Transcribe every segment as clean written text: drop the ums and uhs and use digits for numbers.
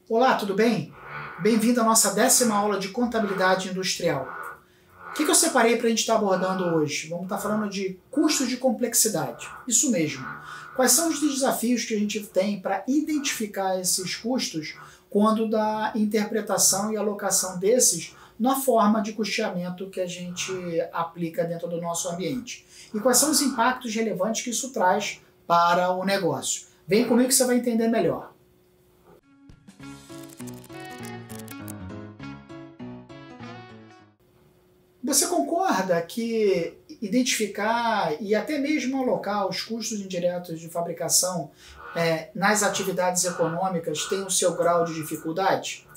Olá, tudo bem? Bem-vindo à nossa 10ª aula de contabilidade industrial. O que eu separei para a gente estar abordando hoje? Vamos estar falando de custos de complexidade. Isso mesmo. Quais são os desafios que a gente tem para identificar esses custos quando da interpretação e alocação desses na forma de custeamento que a gente aplica dentro do nosso ambiente? E quais são os impactos relevantes que isso traz para o negócio? Vem comigo que você vai entender melhor. Você concorda que identificar e até mesmo alocar os custos indiretos de fabricação nas atividades econômicas tem o seu grau de dificuldade?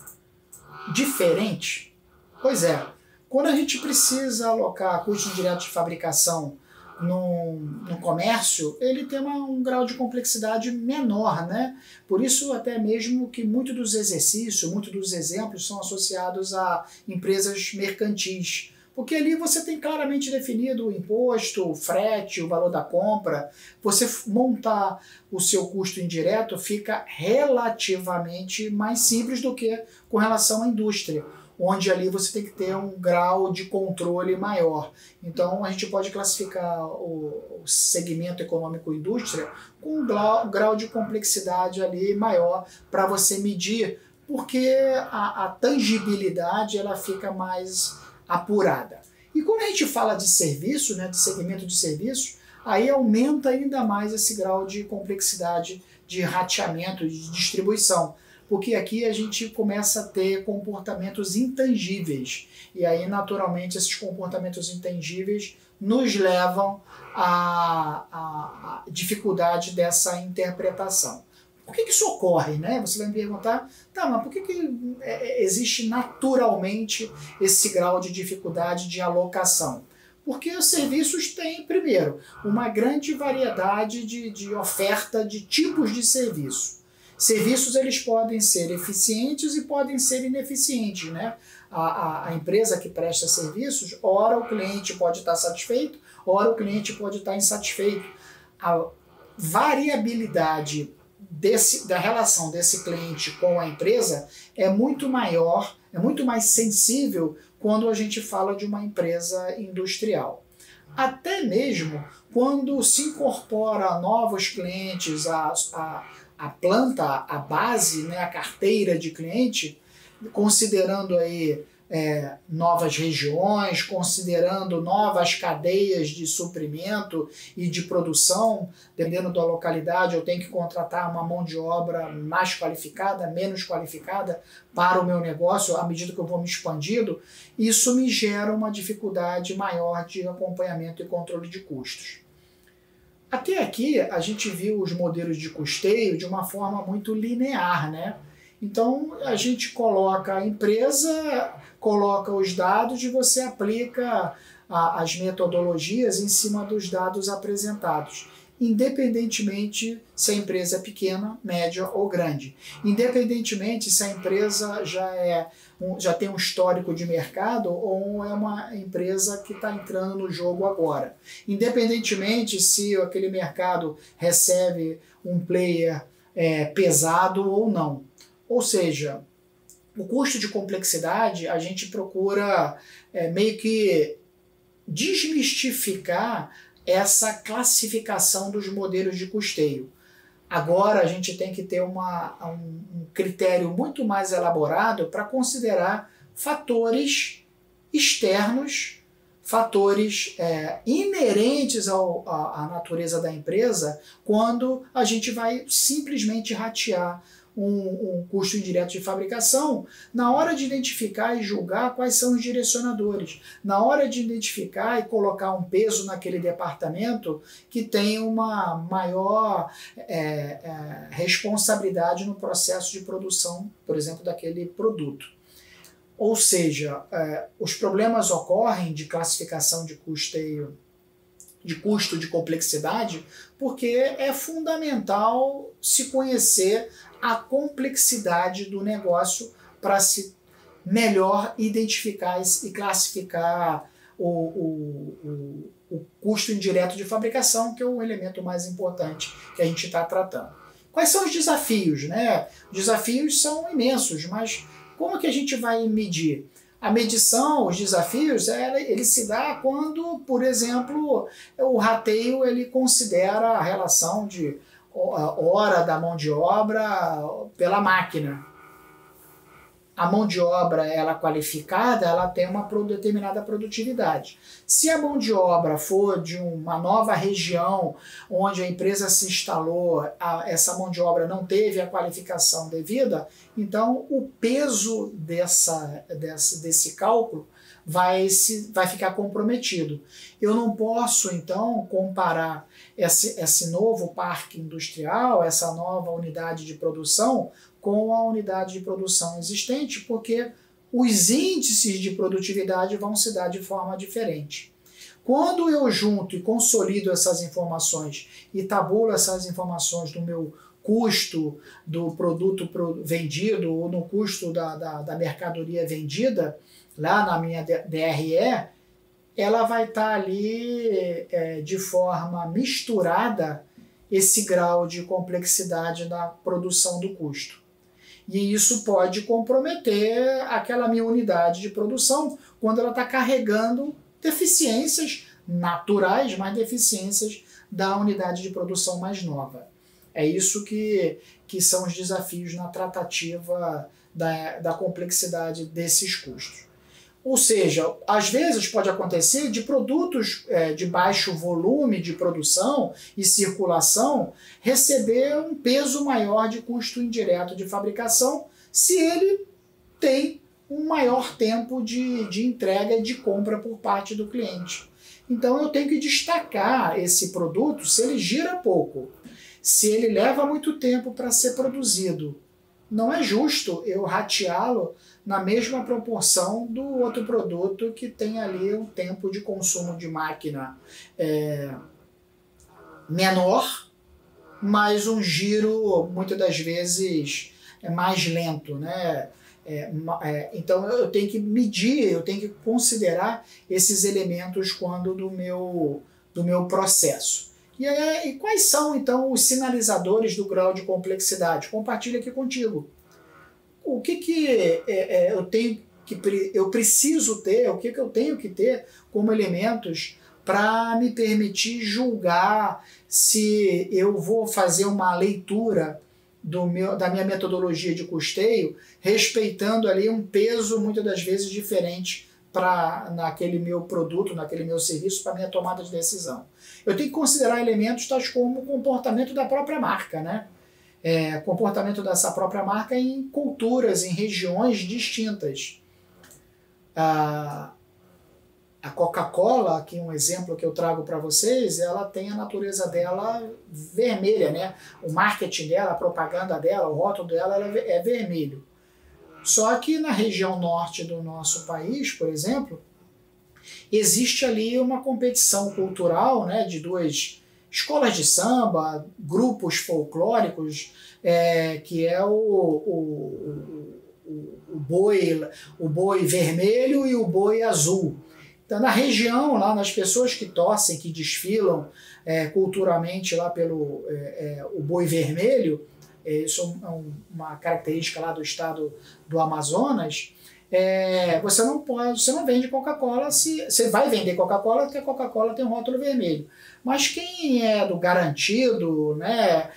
Diferente? Pois é, quando a gente precisa alocar custos indiretos de fabricação no comércio, ele tem um grau de complexidade menor, né? Por isso até mesmo que muito dos exercícios, muito dos exemplos são associados a empresas mercantis. Porque ali você tem claramente definido o imposto, o frete, o valor da compra. Você montar o seu custo indireto fica relativamente mais simples do que com relação à indústria, onde ali você tem que ter um grau de controle maior. Então a gente pode classificar o segmento econômico indústria com um grau de complexidade ali maior para você medir, porque a tangibilidade ela fica mais apurada. E quando a gente fala de serviço, né, de segmento de serviços, aí aumenta ainda mais esse grau de complexidade de rateamento, de distribuição, porque aqui a gente começa a ter comportamentos intangíveis, e aí naturalmente esses comportamentos intangíveis nos levam à dificuldade dessa interpretação. Por que isso ocorre, né? Você vai me perguntar, tá, mas por que existe naturalmente esse grau de dificuldade de alocação? Porque os serviços têm, primeiro, uma grande variedade de oferta de tipos de serviço. Serviços eles podem ser eficientes e podem ser ineficientes, né? A empresa que presta serviços, ora o cliente pode estar satisfeito, ora o cliente pode estar insatisfeito. A variabilidade da relação desse cliente com a empresa é muito maior, é muito mais sensível quando a gente fala de uma empresa industrial. Até mesmo quando se incorpora novos clientes, a planta, a base, né, a carteira de cliente, considerando aí novas regiões, considerando novas cadeias de suprimento e de produção, dependendo da localidade, eu tenho que contratar uma mão de obra mais qualificada, menos qualificada para o meu negócio, à medida que eu vou me expandindo, isso me gera uma dificuldade maior de acompanhamento e controle de custos. Até aqui, a gente viu os modelos de custeio de uma forma muito linear, né? Então, a gente coloca a empresa, coloca os dados e você aplica as metodologias em cima dos dados apresentados, independentemente se a empresa é pequena, média ou grande, independentemente se a empresa já tem um histórico de mercado ou é uma empresa que está entrando no jogo agora, independentemente se aquele mercado recebe um player pesado ou não. Ou seja, o custo de complexidade a gente procura meio que desmistificar essa classificação dos modelos de custeio. Agora a gente tem que ter um critério muito mais elaborado para considerar fatores externos, fatores inerentes à natureza da empresa, quando a gente vai simplesmente ratear um custo indireto de fabricação, na hora de identificar e julgar quais são os direcionadores, na hora de identificar e colocar um peso naquele departamento que tem uma maior responsabilidade no processo de produção, por exemplo, daquele produto. Ou seja, os problemas ocorrem de classificação de custeio, de custo de complexidade, porque é fundamental se conhecer a complexidade do negócio para se melhor identificar e classificar o custo indireto de fabricação, que é o elemento mais importante que a gente está tratando. Quais são os desafios, né? Os desafios são imensos, mas como que a gente vai medir? A medição, os desafios, ele se dá quando, por exemplo, o rateio ele considera a relação de hora da mão de obra pela máquina. A mão de obra ela qualificada, ela tem uma determinada produtividade. Se a mão de obra for de uma nova região onde a empresa se instalou, essa mão de obra não teve a qualificação devida, então o peso desse cálculo vai ficar comprometido. Eu não posso, então, comparar esse novo parque industrial, essa nova unidade de produção, com a unidade de produção existente, porque os índices de produtividade vão se dar de forma diferente. Quando eu junto e consolido essas informações e tabulo essas informações no meu custo do produto vendido ou no custo da mercadoria vendida, lá na minha DRE, ela vai estar ali de forma misturada esse grau de complexidade da produção do custo. E isso pode comprometer aquela minha unidade de produção quando ela está carregando deficiências naturais, mas deficiências da unidade de produção mais nova. É isso que são os desafios na tratativa da complexidade desses custos. Ou seja, às vezes pode acontecer de produtos de baixo volume de produção e circulação receber um peso maior de custo indireto de fabricação se ele tem um maior tempo de entrega e de compra por parte do cliente. Então eu tenho que destacar esse produto se ele gira pouco, se ele leva muito tempo para ser produzido. Não é justo eu rateá-lo na mesma proporção do outro produto que tem ali um tempo de consumo de máquina menor, mas um giro, muitas das vezes, mais lento, né? Então eu tenho que medir, eu tenho que considerar esses elementos quando do meu processo. E quais são, então, os sinalizadores do grau de complexidade? Compartilho aqui contigo. O que eu preciso ter, o que eu tenho que ter como elementos para me permitir julgar se eu vou fazer uma leitura da minha metodologia de custeio, respeitando ali um peso, muitas das vezes, diferente naquele meu produto, naquele meu serviço, para minha tomada de decisão. Eu tenho que considerar elementos tais como o comportamento da própria marca, né? Comportamento dessa própria marca em culturas, em regiões distintas. A Coca-Cola, aqui um exemplo que eu trago para vocês, ela tem a natureza dela vermelha, né? O marketing dela, a propaganda dela, o rótulo dela é vermelho. Só que na região norte do nosso país, por exemplo, existe ali uma competição cultural, né, de duas escolas de samba, grupos folclóricos, que é o boi vermelho e o boi azul. Então, na região, lá nas pessoas que torcem, que desfilam culturalmente lá pelo o boi vermelho, isso é uma característica lá do estado do Amazonas, você não vende Coca-Cola, você vai vender Coca-Cola porque a Coca-Cola tem um rótulo vermelho. Mas quem é do garantido, né,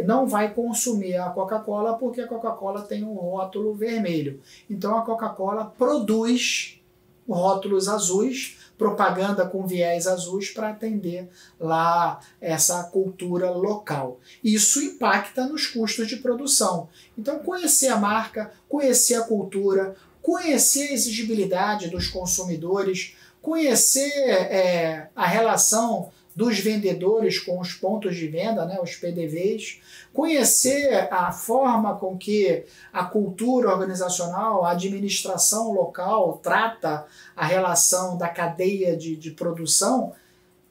não vai consumir a Coca-Cola porque a Coca-Cola tem um rótulo vermelho. Então a Coca-Cola produz rótulos azuis, propaganda com viés azuis para atender lá essa cultura local. Isso impacta nos custos de produção. Então conhecer a marca, conhecer a cultura, conhecer a exigibilidade dos consumidores, conhecer a relação dos vendedores com os pontos de venda, né, os PDVs, conhecer a forma com que a cultura organizacional, a administração local trata a relação da cadeia de produção,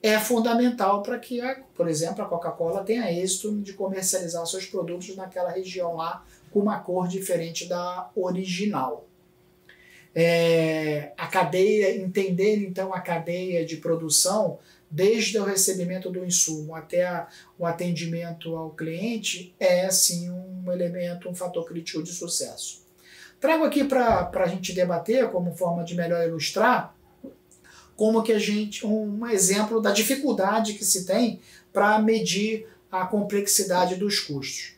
é fundamental para que, por exemplo, a Coca-Cola tenha êxito de comercializar seus produtos naquela região lá com uma cor diferente da original. A cadeia, entender então a cadeia de produção desde o recebimento do insumo até o atendimento ao cliente, é sim um elemento, um fator crítico de sucesso. Trago aqui para a gente debater, como forma de melhor ilustrar, como que um exemplo da dificuldade que se tem para medir a complexidade dos custos.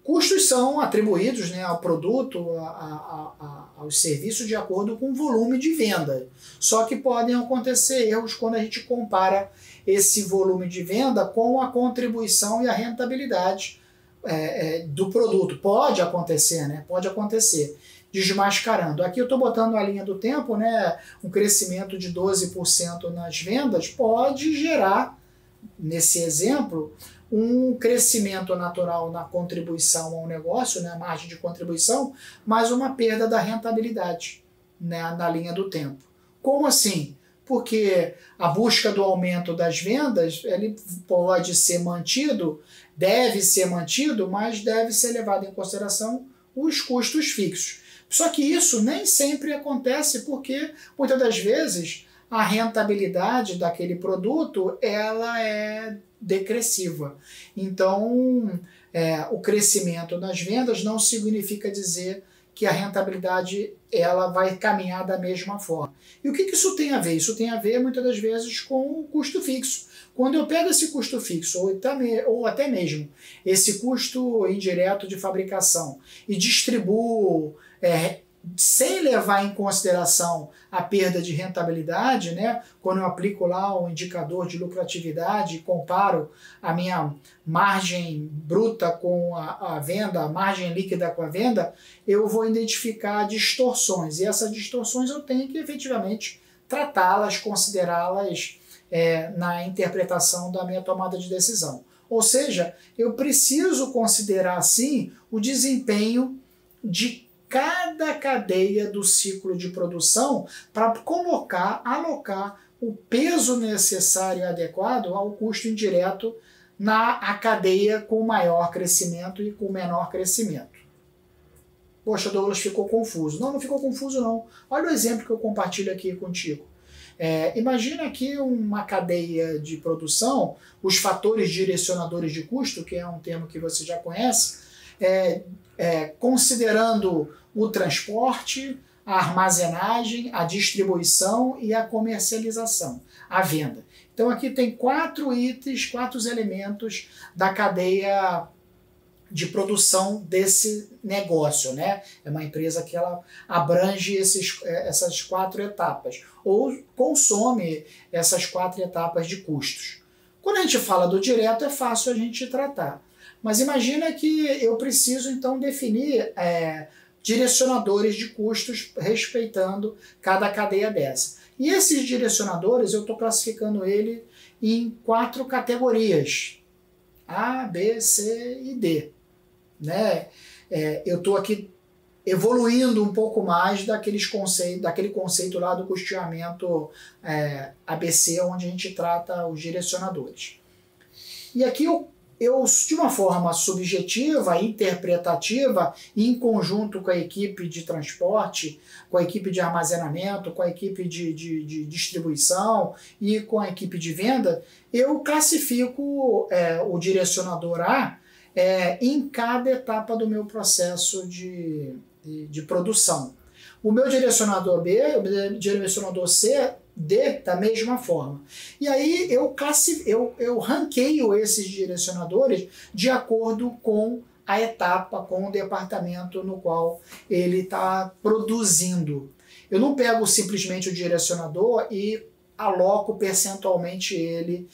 Custos são atribuídos, né, ao produto, aos serviços de acordo com o volume de venda. Só que podem acontecer erros quando a gente compara esse volume de venda com a contribuição e a rentabilidade do produto. Pode acontecer, né? Pode acontecer. Desmascarando. Aqui eu estou botando a linha do tempo, né? Um crescimento de 12% nas vendas pode gerar, nesse exemplo, um crescimento natural na contribuição ao negócio, né, a margem de contribuição, mas uma perda da rentabilidade, né, na linha do tempo. Como assim? Porque a busca do aumento das vendas, ele pode ser mantido, deve ser mantido, mas deve ser levado em consideração os custos fixos. Só que isso nem sempre acontece porque, muitas das vezes, a rentabilidade daquele produto ela é decressiva. Então, o crescimento nas vendas não significa dizer que a rentabilidade ela vai caminhar da mesma forma. E o que isso tem a ver? Isso tem a ver, muitas das vezes, com o custo fixo. Quando eu pego esse custo fixo, ou até mesmo esse custo indireto de fabricação, e distribuo sem levar em consideração a perda de rentabilidade, né? Quando eu aplico lá o indicador de lucratividade e comparo a minha margem bruta com a venda, a margem líquida com a venda, eu vou identificar distorções. E essas distorções eu tenho que efetivamente tratá-las, considerá-las na interpretação da minha tomada de decisão. Ou seja, eu preciso considerar, sim, o desempenho de cada cadeia do ciclo de produção para alocar o peso necessário e adequado ao custo indireto na cadeia com maior crescimento e com menor crescimento. Poxa, Douglas, ficou confuso. Não ficou confuso não. Olha o exemplo que eu compartilho aqui contigo. Imagina aqui uma cadeia de produção, os fatores direcionadores de custo, que é um termo que você já conhece, considerando o transporte, a armazenagem, a distribuição e a comercialização, a venda. Então aqui tem 4 itens, 4 elementos da cadeia de produção desse negócio, né? É uma empresa que ela abrange essas 4 etapas, ou consome essas 4 etapas de custos. Quando a gente fala do direto, é fácil a gente tratar. Mas imagina que eu preciso, então, definir direcionadores de custos respeitando cada cadeia dessa. E esses direcionadores, eu estou classificando ele em 4 categorias. A, B, C e D. Né? Eu estou aqui evoluindo um pouco mais daquele conceito lá do custeamento ABC, onde a gente trata os direcionadores. E aqui eu, de uma forma subjetiva, interpretativa, em conjunto com a equipe de transporte, com a equipe de armazenamento, com a equipe de distribuição e com a equipe de venda, eu classifico o direcionador A em cada etapa do meu processo de produção. O meu direcionador B, o direcionador C, D, da mesma forma. E aí eu ranqueio esses direcionadores de acordo com a etapa, com o departamento no qual ele está produzindo. Eu não pego simplesmente o direcionador e aloco percentualmente ele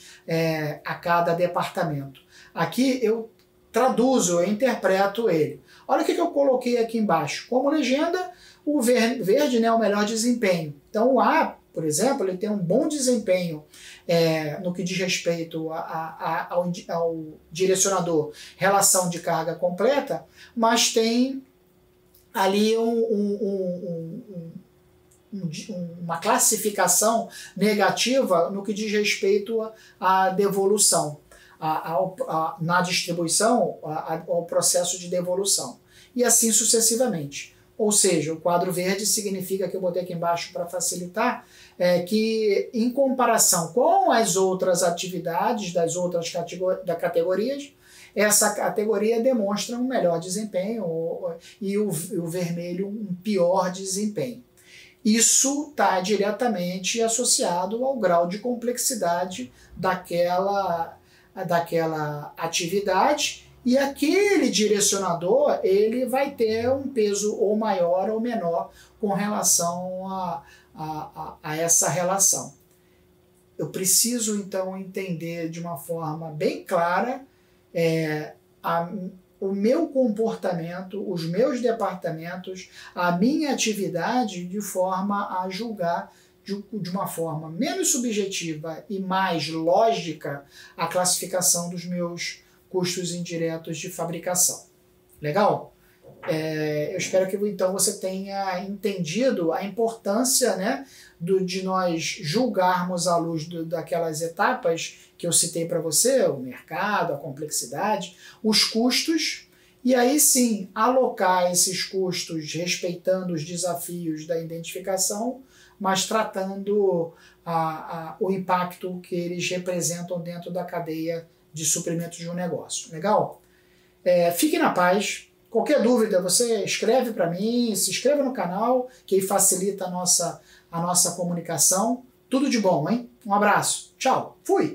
a cada departamento. Aqui eu traduzo, eu interpreto ele. Olha o que eu coloquei aqui embaixo. Como legenda, o verde, né, é o melhor desempenho. Então o A, por exemplo, ele tem um bom desempenho no que diz respeito ao direcionador relação de carga completa, mas tem ali uma classificação negativa no que diz respeito à devolução, na distribuição, ao processo de devolução. E assim sucessivamente. Ou seja, o quadro verde significa, que eu botei aqui embaixo para facilitar, que em comparação com as outras atividades das outras categorias, essa categoria demonstra um melhor desempenho e o vermelho um pior desempenho. Isso está diretamente associado ao grau de complexidade daquela atividade, e aquele direcionador ele vai ter um peso ou maior ou menor com relação a essa relação. Eu preciso então entender de uma forma bem clara o meu comportamento, os meus departamentos, a minha atividade, de forma a julgar de uma forma menos subjetiva e mais lógica a classificação dos meus custos indiretos de fabricação. Legal? Eu espero que então você tenha entendido a importância, né, de nós julgarmos à luz daquelas etapas que eu citei para você, o mercado, a complexidade, os custos, e aí sim alocar esses custos respeitando os desafios da identificação, mas tratando o impacto que eles representam dentro da cadeia de suprimentos de um negócio. Legal? Fique na paz. Qualquer dúvida, você escreve para mim, se inscreva no canal, que facilita a nossa comunicação. Tudo de bom, hein? Um abraço. Tchau. Fui!